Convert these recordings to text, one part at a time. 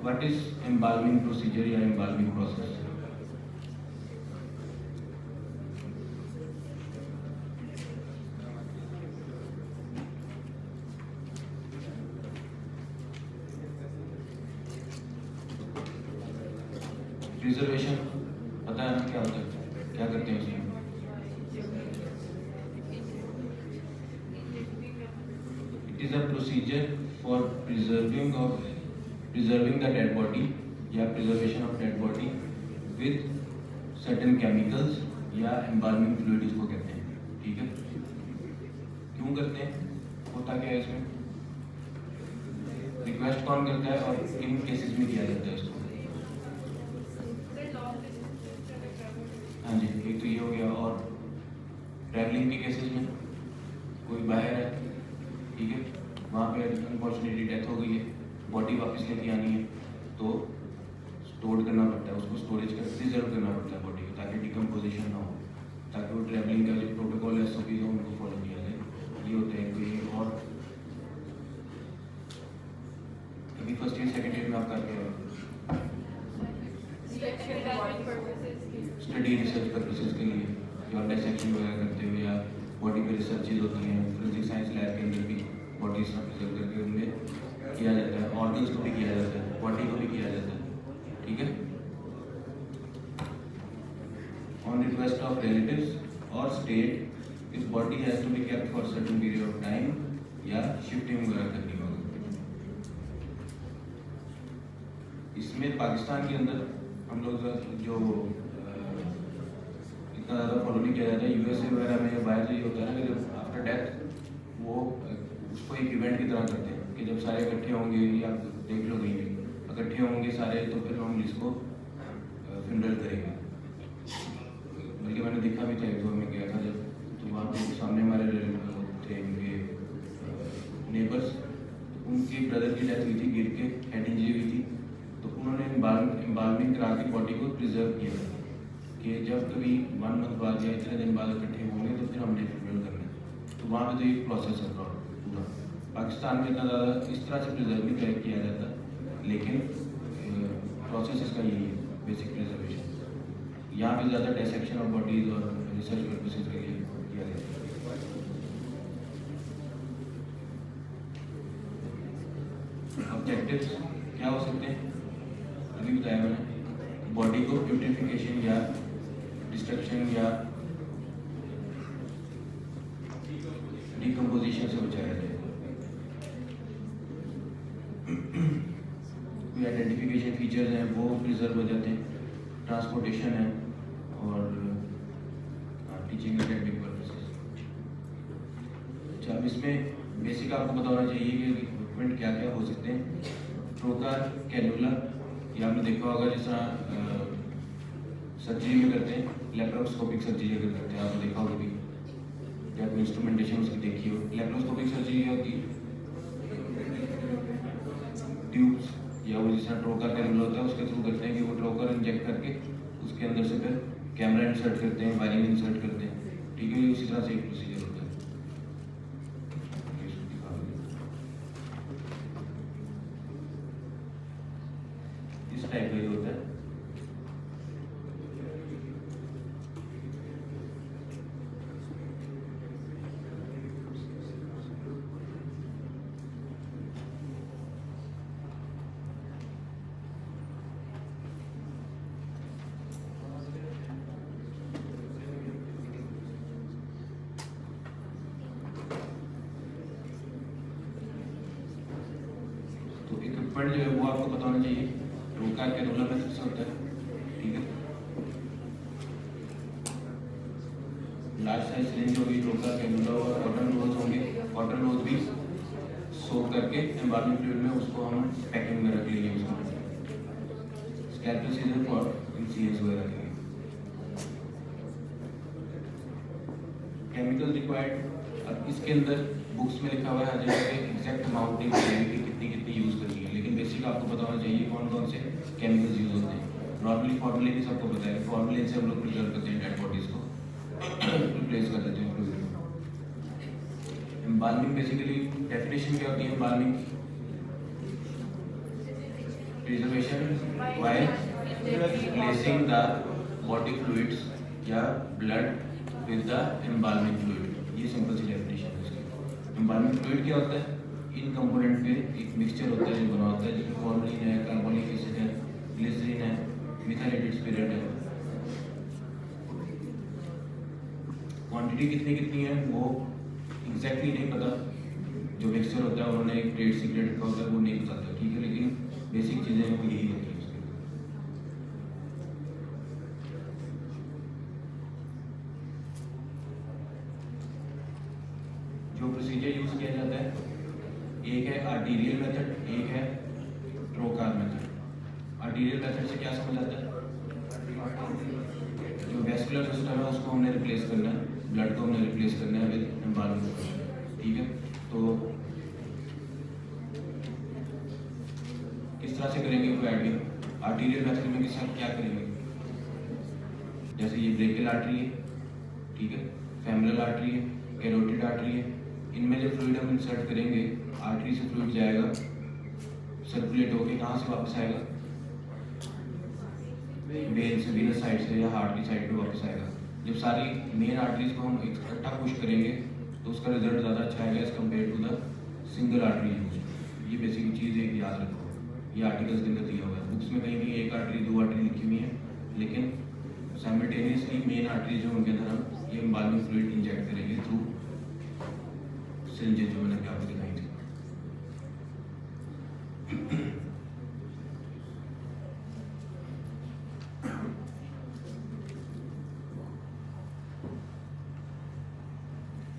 what is embalming procedure या embalming process? Preservation पता है ना क्या होता है, क्या करते हैं उसमें? It is a procedure for preserving the dead body या preservation of dead body with certain chemicals या embalming fluid इसको कहते हैं, ठीक है? क्यों करते हैं, होता क्या है इसमें, रिक्वेस्ट कौन करता है और किन केसेस में किया जाता है इसको? हाँ जी, एक तो ये हो गया, और ट्रैवलिंग के केसेस में कोई बाहर है, ठीक है, वहाँ पे अनफॉर्चुनेटली डेथ हो गई है, बॉडी वापस लेके आनी है तो स्टोर करना पड़ता है, उसको स्टोरेज कर प्रिजर्व करना पड़ता है बॉडी को, ताकि डिकम्पोजिशन ना हो, ताकि वो ट्रैवलिंग का जो प्रोटोकॉल SOP है उनको फॉलो किया जाए। ये होता है कोई, और अभी फर्स्ट ईयर सेकेंड ईयर में आप करके स्टडी रिसर्च पर्पसेस के लिए या डिसेक्शन वगैरह करते हुए या बॉडी पे रिसर्चेज होती हैं, फोरेंसिक साइंस लैब के अंदर भी बॉडीज का प्रिजर्व करके उनमें किया जाता है, ऑर्गन्स को भी किया जाता है, बॉडी को भी किया जाता है, ठीक है। ऑन रिक्वेस्ट ऑफ रिलेटिव्स और state, this body has to be kept for certain period of time या शिफ्टिंग वगैरह करनी होगी। इसमें पाकिस्तान के अंदर हम लोग जो इतना ज़्यादा फॉलो नहीं किया जाता है, USA वगैरह में बाहर से ये होता है ना कि जब आफ्टर डेथ वो उसको एक इवेंट की तरह करते हैं कि जब सारे इकट्ठे होंगे, या देख लो कहीं इकट्ठे होंगे सारे तो फिर हम इसको फ्यूनरल करेंगे। बल्कि मैंने देखा भी था, एक दो में गया था जब, तो वहाँ पे सामने हमारे थे उनके नेबर्स, उनके ब्रदर की डेथ हुई थी, गिर के हेड इंजरी हुई थी, तो उन्होंने एम्बाल्मिंग करा के बॉडी को प्रिजर्व किया कि जब कभी 1 मंथ बाद या इतने दिन बाद इकट्ठे होंगे तो फिर हमने फ्यूनरल करना है। तो वहाँ पे तो ये प्रोसेस है पूरा। पाकिस्तान में इतना ज़्यादा इस तरह से प्रिजर्व नहीं किया जाता, लेकिन प्रोसेस इसका यही है, बेसिक प्रिजर्वेशन। यहाँ पे ज़्यादा डिसेक्शन ऑफ बॉडीज और रिसर्च पर्पसेस के लिए किया जाता है। ऑब्जेक्टिव्स क्या हो सकते हैं, अभी बताया मैंने, बॉडी को ब्यूटिफिकेशन या डिस्ट्रक्शन या डिकम्पोजिशन से बचाया जाए। कोई आइडेंटिफिकेशन फीचर्स हैं वो प्रिजर्व हो जाते हैं, ट्रांसपोर्टेशन है, और टीचिंग एकेडमिक पर्पसेस। अच्छा, अब इसमें बेसिक आपको पता होना चाहिए कि इक्विपमेंट क्या क्या हो सकते हैं। ट्रोकार, कैनुला, ये आपने देखा होगा जिस तरह सर्जरी में करते हैं, लेप्रोस्कोपिक सर्जरी अगर करते हैं, आपने देखा होगा भी, या कोई इंस्ट्रूमेंटेशन उसकी देखी हो। लेप्रोस्कोपिक सर्जरी क्या होती है, ट्यूब्स या वो जिस तरह ट्रोकर कैनुला होता है उसके थ्रू करते हैं कि वो ट्रोकर इंजेक्ट करके उसके अंदर से फिर कैमरा इंसर्ट करते हैं, वायरिंग इंसर्ट करते हैं, ठीक है। ये उसी तरह से एक प्रोसीजर होता है। इस टाइप का ये होता है। तो इक्विपमेंट जो है वो आपको पता होना चाहिए। ट्रोकार कैनुला मेथड से होता है, ठीक है। लार्ज साइज सिरिंज होगी, ट्रोकार कैनुला और कॉटन रोज होंगे। कॉटन रोज भी सोक करके एम्बाल्मिंग फ्लूइड में उसको हम पैकिंग में रख लेंगे उसको। स्कैल्पेल सीजर फॉर इंसिजन्स वगैरह के लिए। केमिकल रिक्वायर्ड, अब इसके अंदर बुक्स में लिखा हुआ है हर जगह पे एग्जैक्ट अमाउंट नहीं बताएगी कि कितनी कितनी यूज़ करनी है, लेकिन बेसिक आपको पता होना चाहिए कौन कौन से केमिकल्स यूज़ होते हैं। नॉर्मली फॉर्मुले भी सबको पता है, फॉर्मुले से हम लोग प्रिजर्व करते हैं डेड बॉडीज को, रिप्लेस कर देते हैं फ्लूइड में। एम्बाल्मिंग बेसिकली डेफिनेशन क्या होती है एम्बाल्मिंग की? Preservation by placing the body fluids या blood with the embalming fluid. ये सिंपल सी डेफिनेशन है इसकी। एम्बाल्मिंग फ्लूइड क्या होता है? इन कंपोनेंट पे एक मिक्सचर होता है जो बना होता है, जिसमें फॉर्मलिन है, कार्बोनिक एसिड है, ग्लिसरीन है, मिथाइलेटेड स्पिरिट है। क्वांटिटी कितनी है वो एग्जैक्टली नहीं पता, जो मिक्सचर होता है उन्होंने एक ट्रेड सीक्रेट रखा होता है, वो नहीं बताता, ठीक है, लेकिन बेसिक चीज़ें वो यही होती है उसके। जो प्रोसीजर यूज किया जाता है, एक है आर्टीरियल मेथड, एक है ट्रोकार मेथड। आर्टीरियल मेथड से क्या समझ आता है? जो वेस्कुलर सिस्टम है उसको हमने रिप्लेस करना है, ब्लड को हमने रिप्लेस करना है विद एम्बाल्मिंग, ठीक है। तो किस तरह से करेंगे वो आइडिया। आर्टीरियल मेथड में किस तरह क्या करेंगे, जैसे ये ब्रेकियल आर्टरी है, ठीक है, फेमरल आर्टरी है, कैरोटिड आर्टरी है, इनमें जो फ्लूइड हम इंसर्ट करेंगे, आर्टरी से फ्लूइड जाएगा, सर्कुलेट होके कहाँ से वापस आएगा? वेन से, वीनस साइड से या हार्ट की साइड पे वापस आएगा। जब सारी मेन आर्टरीज को हम इकट्ठा पुश करेंगे तो उसका रिजल्ट ज़्यादा अच्छा आएगा as compare to the single artery use. ये बेसिक चीज़ है कि याद रखो, ये आर्टिकल्स के अंदर दिया हुआ है, बुक्स में कहीं भी एक आर्टरी दो आर्टरी लिखी हुई है, लेकिन साइमल्टेनियसली मेन आर्टरी जो उनके अंदर हम ये एम्बाल्मिंग फ्लूइड इंजेक्ट करेंगे थ्रू सिरिंजेस जो मैंने आपको दिखाई थी।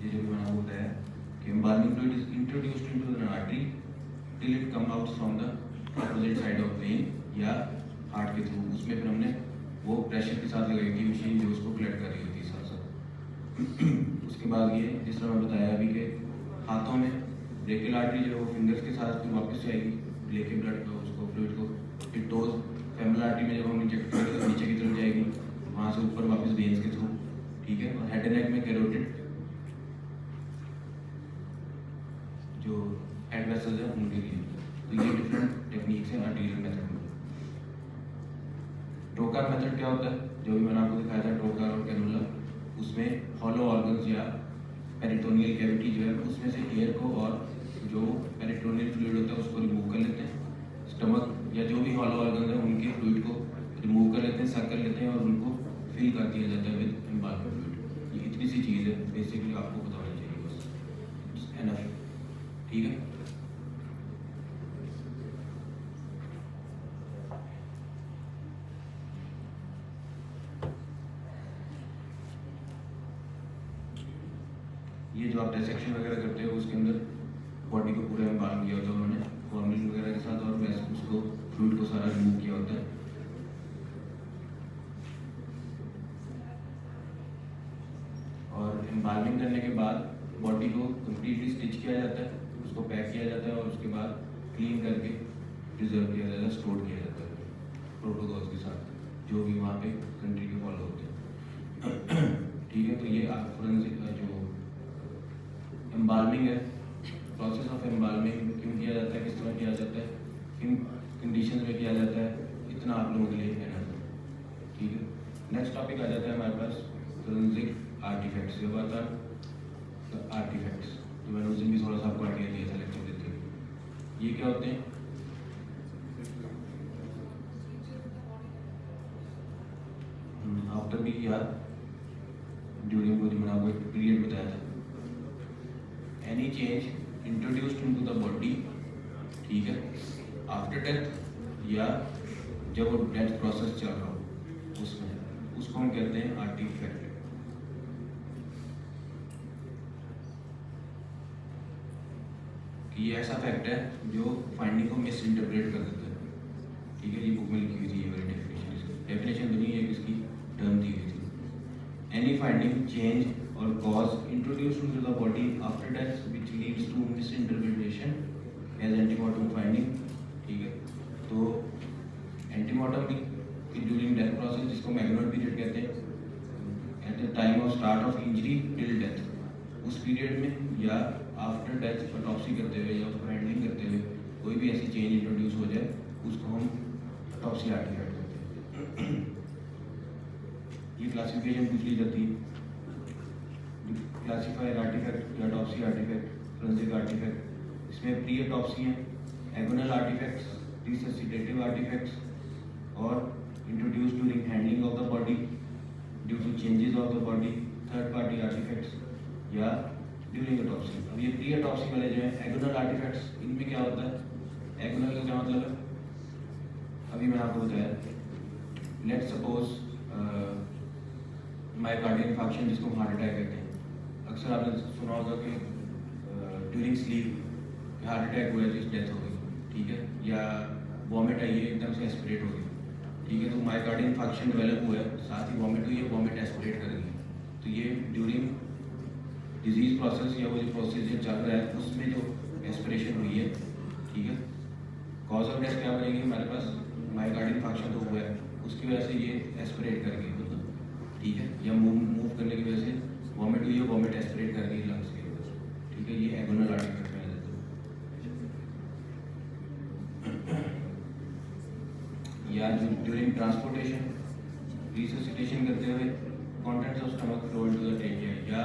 ये जो मैंने आपको बताया कि embalming fluid is introduced into the artery till it come out from the opposite side of when या हार्ट के थ्रू। उसमें फिर हमने वो प्रेशर के साथ लगाई थी मशीन जो उसको कलेक्ट कर रही होती है साथ साथ। उसके बाद ये जिस तरह मैं बताया अभी के हाथों में ब्रेकियल आर्टरी जो है वो फिंगर्स के साथ फिर वापस जाएगी लेके ब्लड को, उसको फ्लूइड को, फिर टोज फेमरल आर्टरी में जब हम इंजेक्ट करेंगे तो नीचे की तरफ जाएगी, वहाँ से ऊपर वापस वेन्स के थ्रू, ठीक है। और हेड एंड नेक में कैरोटिड जो हेड वेसल्स हैं उनके लिए। तो ये डिफरेंट टेक्निक्स हैं आर्टीरियल मेथड में। ट्रोकार मेथड क्या होता है? जो भी मैंने आपको दिखाया था ट्रोकार और कैनुला, उसमें हॉलो ऑर्गन्स या पेरिटोनियल कैविटी जो है उसमें से एयर को और जो पेरिटोनियल फ्लूइड होता है उसको रिमूव कर लेते हैं। स्टमक या जो भी हॉलो ऑर्गन्स हैं उनके फ्लूइड को रिमूव कर लेते हैं, सक कर लेते हैं और उनको फिल कर दिया जाता है विद एम्बाल्मिंग फ्लूइड। ये इतनी सी चीज़ है बेसिकली, आपको पता होना चाहिए बस, एनफ, ठीक है। ये जो आप डिसेक्शन वगैरह करते हो उसके अंदर बॉडी को पूरा एम्बाल्म किया होता है उन्होंने फॉर्मलिन वगैरह के साथ, और वैसे उसको फ्लूइड को सारा रिमूव किया होता है। और एम्बाल्मिंग करने के बाद बॉडी को कम्प्लीटली स्टिच किया जाता है, उसको पैक किया जाता है और उसके बाद क्लीन करके प्रिजर्व किया जाता है, स्टोर किया जाता है प्रोटोकॉल्स के साथ जो भी वहाँ पे कंट्री के फॉलो होते हैं, ठीक है। तो ये आप फोरेंसिक का जो एम्बाल्मिंग है, प्रोसेस ऑफ एम्बाल्मिंग क्यों किया जाता है, किस तरह किया जाता है, किन कंडीशन में किया जाता है, इतना आप लोगों के लिए कहना है, ठीक है। नेक्स्ट टॉपिक आ जाता है हमारे पास फोरेंसिक आर्टिफैक्ट्स। जब आता है आर्टिफैक्ट्स, तो मैंने उस दिन भी थोड़ा सा आपको आइडिया दिया था लेक्चर देते हुए। ये क्या होते हैं? आफ्टर भी या ड्यूरिंग, मैंने आपको एक पीरियड बताया था। Any change introduced into the body, ठीक है, आफ्टर डेथ या जब वो डेथ प्रोसेस चल रहा हो उसमें, उसको हम कहते हैं आर्टिफैक्ट। कि ये ऐसा फैक्ट है जो फाइंडिंग को मिस इंटरप्रेट कर देता है, ठीक है। ये बुक में लिखी हुई थी, ये वाली डेफिनेशन बनी है, इसकी टर्म दी हुई थी। Any finding, change or cause introduced into the body after death which leads to misinterpretation as antemortem finding, ठीक है। तो एंटीमॉर्टम भी ड्यूरिंग डेथ प्रोसेस, जिसको मैग्नोइड पीरियड कहते हैं, at the time of start of injury till death, उस period में या आफ्टर डेथ ऑटोप्सी करते हुए या उसको हैंडलिंग करते हुए कोई भी ऐसी चेंज इंट्रोड्यूस हो जाए उसको हम ऑटोप्सी आर्टिफैक्ट होते हैं। ये क्लासिफिकेशन पूछ ली जाती है, classifier artifact, autopsy artifact, forensic artifact. इसमें प्री ऑटोप्सी है, एगोनल आर्टिफैक्ट्स, रिससिटेटिव आर्टिफैक्ट्स और introduce during handling of the body due to changes of the body, third party artifacts या ड्यूरिंग ऑटोप्सी। अब ये प्री ऑटोप्सी वाले जो है agonal artefacts, इनमें क्या होता है? एगोनल का क्या मतलब है? अभी मैं आपको बताया, लेट्स सपोज मायोकार्डियल इन्फार्क्शन जिसको हम हार्ट अटैक कहते हैं। अक्सर आपने सुना होगा कि ड्यूरिंग स्लीप हार्ट अटैक हुआ है, जिस डेथ हो गई, ठीक है, या वॉमिट आई है, एकदम से एस्पिरेट हो गई, ठीक है, तो मायोकार्डियल इन्फार्क्शन डेवलप हुआ है, साथ ही वॉमिट हुई है, वॉमिट एस्पिरेट कर गई, तो ये ड्यूरिंग डिजीज प्रोसेस या वो जो प्रोसेस चल रहा है उसमें जो एस्पिरेशन हुई है, ठीक है। कॉज ऑफ डेथ क्या बनेगी हमारे पास? मायोकार्डियल इन्फार्क्शन तो हुआ है, उसकी वजह से ये एस्पिरेट कर गई, ठीक है, या मूव करने की वजह से वॉमिट हुई है, वॉमिट एस्पिरेट कर गई लंग्स के अंदर, ठीक है, ये एगोनल आर्टिफैक्ट में आ जाता है। या ड्यूरिंग ट्रांसपोर्टेशन, रिससिटेशन करते हुए contents of stomach flow into the trachea, या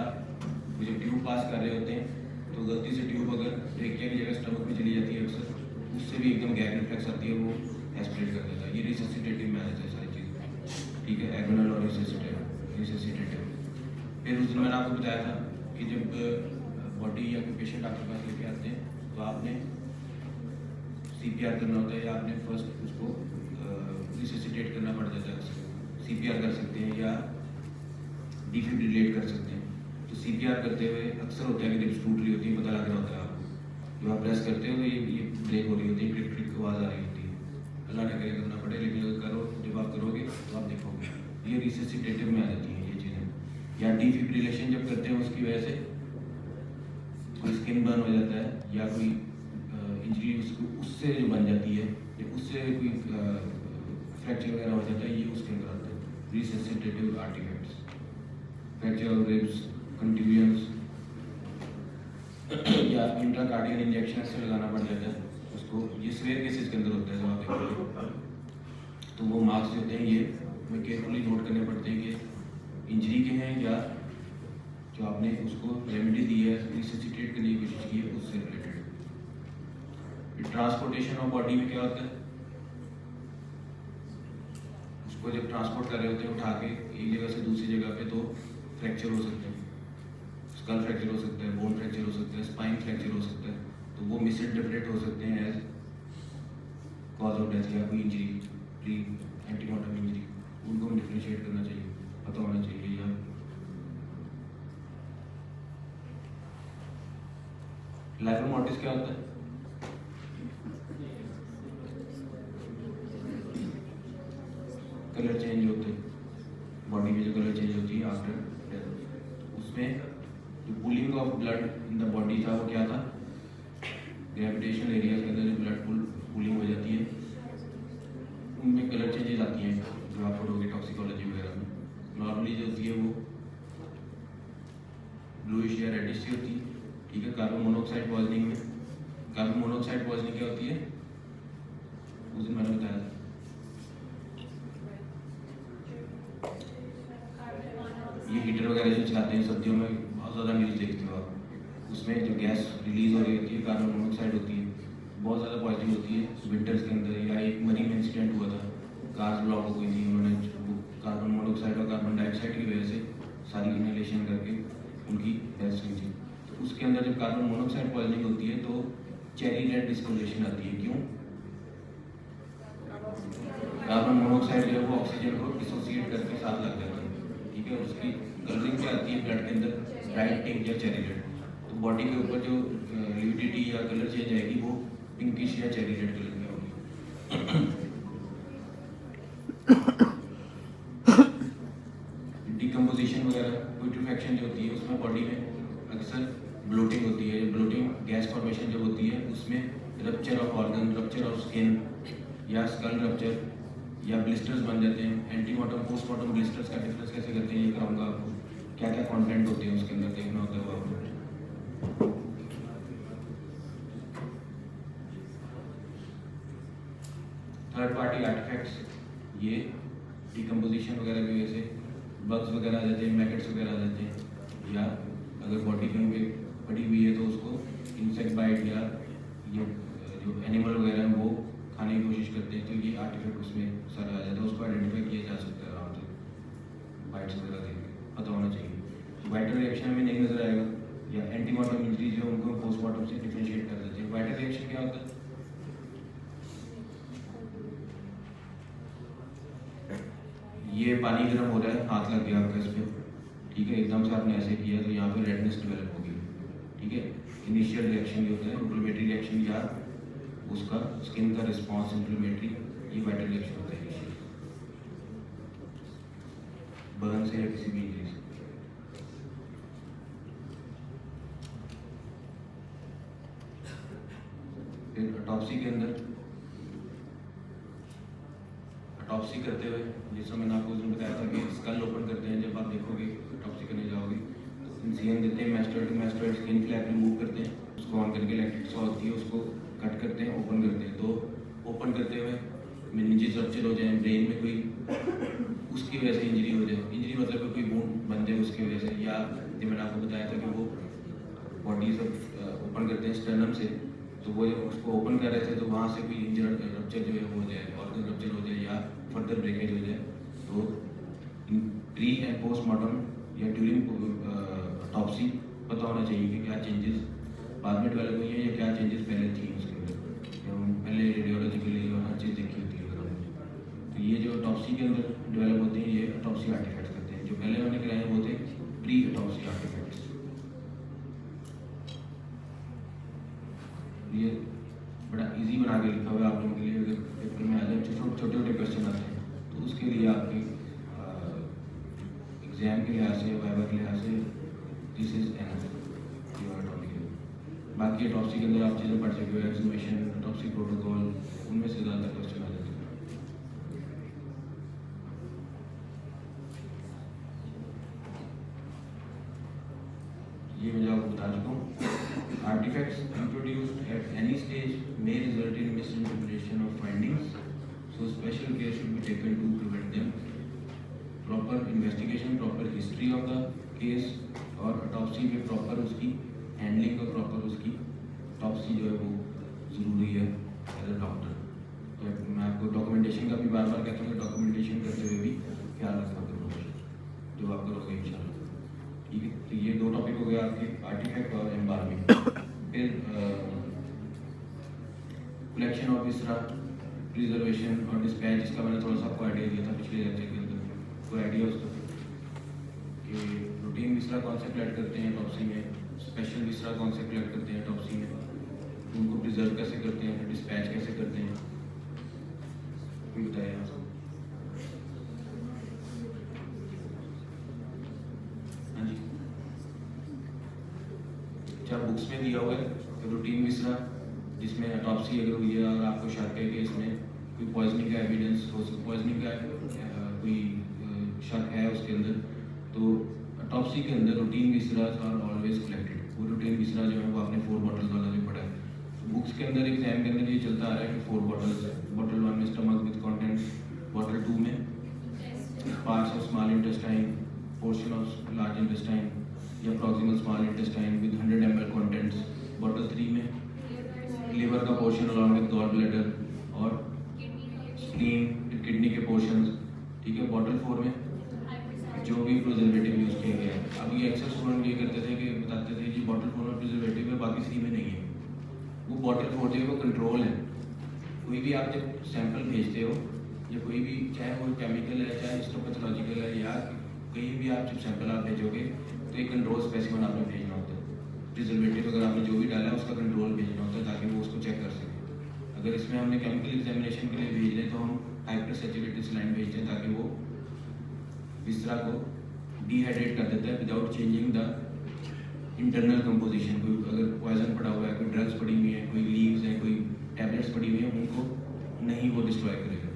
वो जब ट्यूब पास कर रहे होते हैं तो गलती से ट्यूब अगर ट्रेकिया की जगह स्टमक में चली जाती है अक्सर, उससे भी एकदम गैग रिफ्लेक्स आती है, वो एस्पिरेट कर देता है। ये रिससिटेटिव में आ जाता है सारी चीज़, ठीक है, एगोनल और रिससिटेटिव। फिर उस दिन मैंने आपको बताया था कि जब बॉडी या कोई पेशेंट आपके पास लेके आते हैं तो आपने CPR करना होता है, या आपने फर्स्ट उसको रिससिटेट करना पड़ जाता है। CPR कर सकते हैं या डिफिब्रिलेट कर सकते हैं। तो CPR करते हुए अक्सर होता है कि जब टूट रही होती है, पता लग रहा होता है आपको, जब आप प्रेस करते हो तो ये ब्रेक हो रही होती है, क्लिक क्लिक की आवाज़ आ रही होती है। अल्लाह ना करे करना पड़े, लेकिन अगर करो, जब आप करोगे तो आप देखोगे ये रिससिटेटिव में आ जाती है ये चीज़ें। या डिफिब्रिलेशन जब करते हैं उसकी वजह से कोई स्किन बर्न हो जाता है या कोई इंजरी उससे जो बन जाती है, या उससे कोई फ्रैक्चर वगैरह हो जाता है, ये उसके अंदर आता है resuscitative artefacts. Fracture of ribs, contusions या इंट्राकार्डियल इंजेक्शन से लगाना पड़ जाता है उसको, ये स्वेयर केसेस के अंदर होता है। जब आप देखोगे तो वो मार्क्स होते हैं, ये हमें केयरफुली नोट करने पड़ते हैं कि इंजरी के हैं या जो आपने उसको रेमेडी दी है, रिससिटेट करने की कोशिश की है, उससे रिलेटेड। ट्रांसपोर्टेशन ऑफ बॉडी में क्या होता है? उसको जब ट्रांसपोर्ट कर रहे होते हैं उठा के एक जगह से दूसरी जगह पे, तो फ्रैक्चर हो सकते हैं, स्कल फ्रैक्चर हो सकता है, बोन फ्रैक्चर हो सकता है, स्पाइन फ्रैक्चर हो सकता है, तो वो मिसइंटरप्रेट हो सकते हैं एज कॉज ऑफ डेथ या कोई इंजरी, प्री एंटीमॉर्टम इंजरी, उनको हम डिफरेंशिएट करना चाहिए, पता होना चाहिए। या लाइपोमोटिस क्या होता है? कलर चेंज होते हैं बॉडी में, जो कलर चेंज होती है आफ्टर डेथ, उसमें जो pulling of blood in the body था वो क्या था? ग्रेविटेशनल एरिया के अंदर जो ब्लड पुलिंग हो जाती है उनमें कलर चेंजेस आती हैं, जो आप पढ़ोगे टॉक्सिकोलॉजी वगैरह में। नॉर्मली जो होती है वो ब्लूइश या रेडिश सी होती है, ठीक है। कार्बन मोनोऑक्साइड पॉइजनिंग में, कार्बन मोनोऑक्साइड पॉइजनिंग क्या होती है? उस दिन मैंने बताया था, ये हीटर वगैरह जो चलाते हैं सर्दियों में, बहुत ज़्यादा न्यूज़ देखते हो आप, उसमें जो गैस रिलीज हो रही होती है कार्बन मोनोऑक्साइड होती है, बहुत ज़्यादा पॉइजनिंग होती है विंटर्स के अंदर। या एक मरी में इंसिडेंट हुआ था, कार्स ब्लॉक हो गई थी, उन्होंने कार्बन मोनोऑक्साइड और कार्बन डाइऑक्साइड की वजह से सारी इनहेलेशन करके उनकी डेथ हुई थी। तो उसके अंदर जब कार्बन मोनोऑक्साइड पॉइजनिंग होती है तो चेरी रेड डिस्कोलेशन आती है। क्यों? कार्बन मोनोऑक्साइड जो है वो ऑक्सीजन को डिसोसिएट करके साथ लग जाता है, ठीक है। उसकी कलरिंग क्या आती है ब्लड के अंदर? ब्राइट पिंक या चेरी रेड। तो बॉडी के ऊपर जो लिविडिटी या कलर चेंज आएगी वो पिंकिश या चेरी रेड कलर में होगी। डिकम्पोजिशन वगैरह, प्यूट्रिफैक्शन जो होती है उसमें बॉडी में अक्सर ब्लोटिंग होती है। ब्लोटिंग गैस फॉर्मेशन जब होती है उसमें rupture of organ, rupture of skin या स्कल रप्चर या ब्लिस्टर्स बन जाते हैं। एंटीमॉर्टम पोस्टमॉर्टम ब्लिस्टर्स का डिफरेंस कैसे करते हैं ये कराऊंगा आपको, क्या क्या कंटेंट होते हैं उसके अंदर देखना होता है वो आपको। थर्ड पार्टी आर्टिफैक्ट्स, ये डिकम्पोजिशन वगैरह की वजह से बग्स वगैरह आ जाते हैं, मैकेट्स वगैरह आ जाते हैं, या अगर बॉडी कहीं पे पड़ी हुई है तो उसको इंसेक्ट बाइट या ये जो एनिमल वगैरह हैं वो खाने की कोशिश करते हैं, तो ये आर्टिफैक्ट उसमें सारा आ जाता है, उसको आइडेंटिफाई किया जा सकता है आराम से बाइट्स वगैरह देख के, पता होना चाहिए। वाइटल रिएक्शन में नहीं नजर आएगा, या एंटीमॉर्टम इंजरी जो उनको पोस्टमार्टम से डिफरेंशिएट कर देते हैं। वाइटल रिएक्शन क्या होता है? ये पानी गर्म हो रहा है, हाथ लग गया आपका इस पर, ठीक है, एकदम से आपने ऐसे किया तो यहाँ पे रेडनेस डेवलप होगी, ठीक है। इनिशियल रिएक्शन ये होता है इन्फ्लेमेटरी रिएक्शन, या उसका स्किन का रिस्पॉन्स इन्फ्लेमेटरी, ये वाइटल रिएक्शन होता है इनिशियल, बर्न से या किसी भी इंजरी से। फिर ऑटोप्सी के अंदर ऑटोप्सी करते हुए, जैसा मैंने आपको उसमें बताया था कि स्कल ओपन करते हैं, जब आप देखोगे ऑटोप्सी करने जाओगे तो इंसिजन देते हैं, mastoid to mastoid skin flap remove करते हैं, उसको ऑन करके इलेक्ट्रिक सॉ होती है उसको कट करते हैं, ओपन करते हैं। तो ओपन करते हुए मेनिंजेस रप्चर हो जाए, ब्रेन में कोई उसकी वजह से इंजरी हो जाए, इंजरी मतलब कोई वुंड बन जाए उसकी वजह से, या जो मैंने आपको बताया था कि वो बॉडी सब ओपन करते हैं स्टर्नम से, तो वो जब उसको ओपन कर रहे थे तो वहाँ से कोई इंजर रप्चर जो है हो जाए, ऑर्गन रप्चर हो जाए या फर्दर ब्रेकेज हो जाए, तो प्री एंड पोस्टमार्टम या ड्यूरिंग ऑटोप्सी पता होना चाहिए कि क्या चेंजेस बाद में डेवलप हुई हैं या क्या चेंजेस पहले थी उसके अंदर, पहले रेडियोलॉजिकली और हर चीज़ देखी होती है अगर हमने। तो ये जो ऑटोप्सी के अंदर डेवलप होते हैं ये ऑटोप्सी आर्टिफैक्ट्स करते हैं, जो पहले मैंने कराए वो थे प्री ऑटोप्सी आर्टिफैक्ट्स। ये बड़ा इजी बना के लिखा हुआ है आप लोगों के लिए, अगर पेपर में आ जाए छोटे छोटे क्वेश्चन आते हैं तो उसके लिए आपके एग्जाम के लिहाज से, वाइवा के लिहाज से this is enough your topic. बाकी ऑटोप्सी के अंदर आप चीज़ें पढ़ सकते हो, एक्सुमेशन, ऑटोप्सी प्रोटोकॉल, उनमें से ज़्यादा क्वेश्चन आ जाते हैं। ये मैं आपको बता चुका हूँ। Artifacts introduced at any stage may result in misinterpretation of findings, so special care should be taken to prevent them. Proper investigation, proper history of the case और autopsy में proper उसकी handling और proper उसकी autopsy जो है वो ज़रूरी है एज अ डॉक्टर। तो मैं आपको डॉक्यूमेंटेशन का भी बार बार कहता हूँ कि डॉक्यूमेंटेशन करते हुए भी ख्याल रखा करो जो आप करोगे इंशाल्लाह, ठीक है। तो ये दो टॉपिक हो गए आपके, आर्टिफैक्ट और एम्बार्मिंग। फिर कलेक्शन ऑफ विसरा, प्रिजर्वेशन और डिस्पैच, इसका मैंने थोड़ा सा आपको आइडिया दिया था पिछले लेक्चर के अंदर, कोई आइडिया उसका कि रूटीन विसरा कौन से कलेक्ट करते हैं ऑटोप्सी में, स्पेशल विसरा कौन से कलेक्ट करते हैं ऑटोप्सी में, उनको प्रिजर्व कैसे करते हैं, डिस्पैच कैसे करते हैं, कोई बताया आपको? हाँ जी, अच्छा बुक्स में दिया हुआ है रूटीन विसरा, जिसमें ऑटोप्सी अगर हुई है और आपको शक है कि इसमें कोई पॉइजनिंग का एविडेंस हो, पॉइजनिंग का कोई शक है उसके अंदर, तो ऑटोप्सी के अंदर routine viscera are always collected. वो रूटीन विसरा जो है वो आपने 4 बॉटल्स वाला जो पढ़ा है, तो बुक्स के अंदर एग्जाम के अंदर ये चलता आ रहा है कि 4 बॉटल्स है। बॉटल 1 में स्टमक विद कंटेंट, बॉटल 2 में parts of small intestine, portion of large intestine या proximal small intestine with 100 ml contents, bottle 3 में लिवर का portion along with gall bladder और स्प्लीन, किडनी के पोर्शंस, ठीक है। बॉटल 4 में जो भी प्रिजर्वेटिव यूज़ किया गया है। अब ये अक्सर स्टूडेंट ये करते थे कि बताते थे कि बॉटल 4 में प्रिजर्वेटिव है बाकी 3 में नहीं है। वो बॉटल 4 जो है वो कंट्रोल है। कोई भी आप जब सैंपल भेजते हो या कोई भी, चाहे वो केमिकल है चाहे हिस्टोपैथोलॉजिकल है या कहीं भी आप जब सैंपल आप भेजोगे तो एक कंट्रोल स्पेसिमन आपने भेजना होता है। प्रिजर्वेटिव अगर आपने जो भी डाला है उसका कंट्रोल भेजना होता है ताकि वो उसको चेक कर सके। अगर इसमें हमने केमिकल एग्जामिनेशन के लिए भेज रहे तो हम हाइपर सैचुरेटेड सलाइन भेजते हैं ताकि वो विसरा को डिहाइड्रेट कर देता है without changing the internal composition. कोई अगर पॉइजन पड़ा हुआ है, कोई ड्रग्स पड़ी हुई है, कोई लीव्स हैं, कोई टैबलेट्स पड़ी हुई हैं, उनको नहीं वो डिस्ट्रॉय करेगा।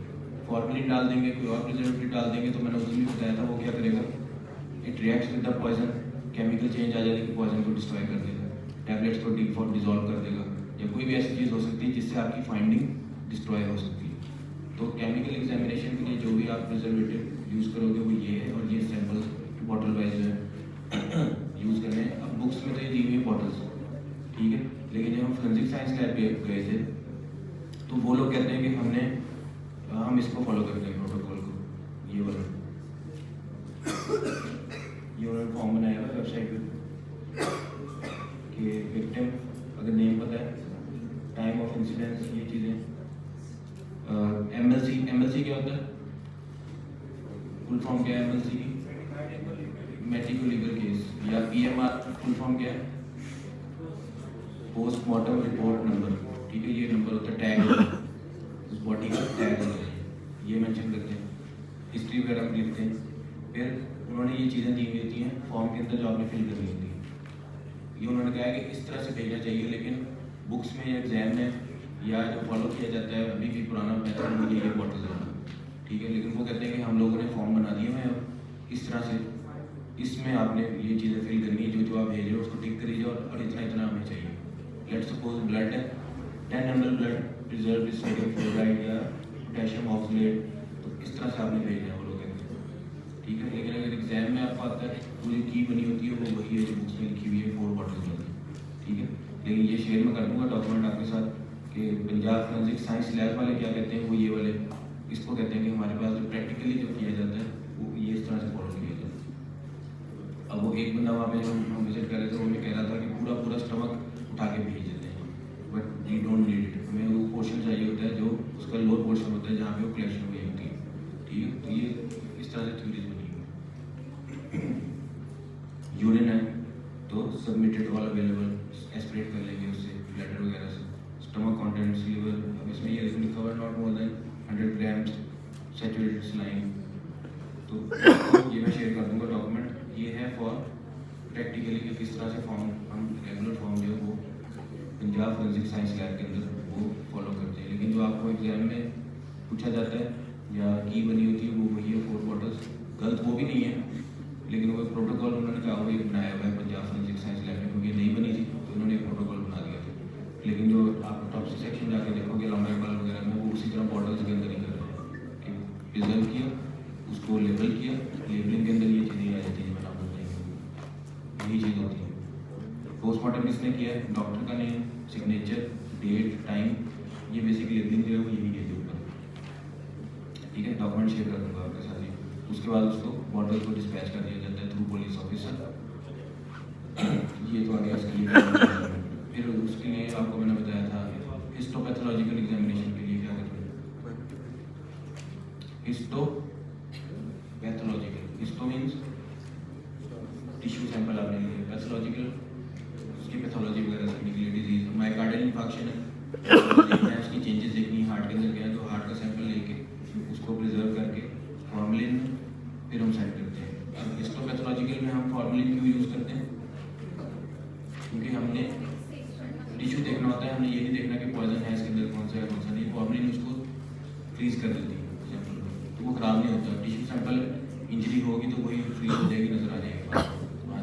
फॉर्मेलिन डाल देंगे, कोई और प्रिजर्वेटिव डाल देंगे तो मैंने उस दिन भी बताया था वो क्या करेगा, it reacts with the poison, chemical change आ जाएगी, पॉइजन को डिस्ट्रॉय कर देगा, टैबलेट्स को डिजॉल्व कर देगा, या कोई भी ऐसी चीज़ हो सकती है जिससे आपकी फाइंडिंग डिस्ट्रॉय हो सकती है। तो केमिकल एग्जामिनेशन के लिए जो भी आप प्रिजर्वेटिव यूज़ करोगे वो ये है, और ये सैम्पल बॉटल वाइज जो है यूज़ करने हैं। अब बुक्स में तो ये दी हुई है बॉटल्स, ठीक है, लेकिन जब हम फोरेंसिक साइंस लैब पे गए थे तो वो लोग कहते हैं कि हम इसको फॉलो करते हैं प्रोटोकॉल को, ये वाला, ये उन्होंने फॉर्म बनाया हुआ वेबसाइट पे कि विक्टिम अगर नेम पता है, टाइम ऑफ इंसिडेंस, ये चीज़ें, एमएलसी क्या होता है, फुल फॉर्म क्या है एमएलसी की, मेडिको लीगल केस, या पीएमआर फुल फॉर्म क्या है, पोस्टमार्टम रिपोर्ट नंबर, ठीक है, ये नंबर होता है, टैग उस बॉडी का टैग होता है, ये मेंशन करते हैं, हिस्ट्री वगैरह भी लिखते हैं। फिर उन्होंने ये चीज़ें दी हुई होती हैं फॉर्म के अंदर जो आपने फिल करनी होती है। ये उन्होंने कहा है कि इस तरह से भेजना चाहिए, लेकिन बुक्स में या एग्जाम में या जो फॉलो किया जाता है अभी भी पुराना मेथड में ये बॉटल देना, ठीक है, लेकिन वो कहते हैं कि हम लोगों ने फॉर्म बना दिए हैं इस तरह से, इसमें आपने ये चीज़ें फिल करनी है, जो आप भेज रहे हो उसको टिक करिए और इतना इतना हमें चाहिए। लेट्स सपोज ब्लड है, 10 ml blood preserve sodium fluoride या पोटेशियम ऑक्सलेट, तो इस तरह से आपने भेजना है वो लोग कहते हैं, ठीक है, लेकिन अगर एग्जाम में आपको आता है पूरी की बनी होती है वो वही है जो बुक्स में लिखी हुई है 4 बॉटल्स वाली, ठीक है, लेकिन ये शेयर मैं कर दूँगा डॉक्यूमेंट आपके साथ कि पंजाब फोरेंसिक साइंस लैब वाले क्या कहते हैं, वो ये वाले इसको कहते हैं कि हमारे पास जो प्रैक्टिकली जो किया जाता है वो ये इस तरह से फॉलो किया जाता है। अब वो एक बंदा वहाँ पे हम विजिट कर रहे थे, वो हमें कह रहा था कि पूरा स्टमक उठा के भेज देते हैं, but we don't need it, हमें वो पोर्शन चाहिए होता है जो उसका लोअर पोर्शन होता है जहाँ पे वो कलेक्शन हुई होती है, ठीक है, तो ये इस तरह से थ्योरीज बनी हुई। यूरिन है तो सबमिटेड ऑल अवेलेबल, एस्पिरेट कर लेंगे उससे ब्लैडर वगैरह से। स्टमक कंटेंट्स लीवर, अब इसमें ये लिखा हुआ है not more than 100 grams saturated saline, तो ये मैं शेयर कर दूंगा डॉक्यूमेंट। ये है फॉर प्रैक्टिकली कि किस तरह से फॉर्म हम रेगुलर फॉर्म जो है वो पंजाब फोरेंसिक साइंस लैब के अंदर वो फॉलो करते हैं, लेकिन जो आपको एग्जाम में पूछा जाता है या की बनी होती है वो वही है 4 बॉटल्स, गलत वो भी नहीं है, लेकिन वो प्रोटोकॉल उन्होंने कहा वो बनाया हुआ है पंजाब फोरेंसिक साइंस लैब में, क्योंकि नहीं बनी थी तो उन्होंने एक प्रोटोकॉल बना दिया था, लेकिन जो आप टॉप सेक्शन जाके देखोगे लॉन्डाइकॉल वगैरह में वो उसी तरह बॉटल्स के अंदर ही कर रहे हैं कि प्रिजर्व किया, उसको लेबल किया, लेबलिंग के अंदर ये चीज़ें आ जाती है, मैं नाम बताइए, यही चीज़ होती है। पोस्टमार्टम किसने किया है, डॉक्टर का नेम, सिग्नेचर, डेट, टाइम, ये बेसिक लेबलिंग जो है वो यही है जो ऊपर, ठीक है, डॉक्यूमेंट शेयर कर दूँगा आपके साथ ही। उसके बाद उसको बॉटल को डिस्पैच कर दिया जाता है थ्रू पुलिस ऑफिसर, ये तो आ गया इसके लिए। फिर उसके लिए आपको मैंने बताया था हिस्टोपैथोलॉजिकल एग्जामिनेशन के लिए क्या करते हैं, histopathological, histo means tissue sample आपने लिए, पैथोलॉजिकल उसकी पैथोलॉजी वगैरह देखने के लिए, डिजीज माइकार्डियल इंफार्क्शन है उसकी चेंजेस देखनी है हार्ट के अंदर क्या है, तो हार्ट का सैंपल लेके उसको प्रिजर्व करके फॉर्मेलिन फिर हम सेंड करते हैं। अब हिस्टोपैथोलॉजिकल में हम फॉर्मेलिन क्यों यूज़ करते हैं, क्योंकि हमने टिश्यू देखना होता है, हमने ये नहीं देखना कि पॉइजन है इसके अंदर कौन सा है कौन सा नहीं, फॉर्मेलिन उसको फ्रीज कर देती है सैंपल को, तो वो ख़राब नहीं होता, टिश्यू सैंपल इंजरी होगी तो वही फ्रीज हो जाएगी, नजर आ जाएगी आ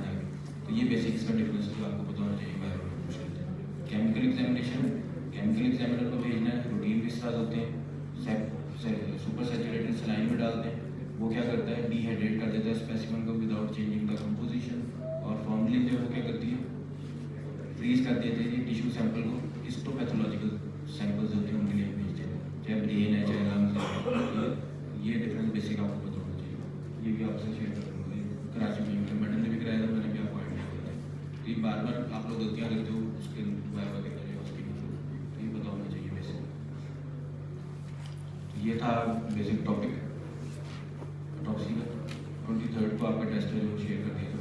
जाएगी, तो ये बेसिक इसका डिफरेंस जो आपको पता होना चाहिए biology. Chemical examination, chemical examiner को भेजना है, रूटीन भी साथ होते हैं, सुपर सैचुरेटेड सलाइन में डालते हैं, वो क्या करता है डिहाइड्रेट कर देता है स्पेसिमेन को विदाउट चेंजिंग द कंपोजिशन, और फॉर्मेलिन जो है वो क्या करती है फ्रीज कर देते हैं टिश्यू सैंपल को, हिस्टोपैथोलॉजिकल सैंपल्स होते हैं उनके लिए भेजते हैं, चाहे ब्रेन है चाहे लंग्स है, ये डिफरेंस बेसिक आपको पता होना चाहिए, ये भी आपसे शेयर करूँगा। कराची में मैडम ने भी कराया था, मैंने भी आपको आइडिया दिया था, तो ये बार बार आप लोग गलतियाँ करते हो उसके वाइवा के अंदर उसकी, तो ये पता होना चाहिए बेसिक। ये था बेसिक टॉपिक टॉक्सी का, 23rd को आपका टेस्ट है जो शेयर कर दिया था।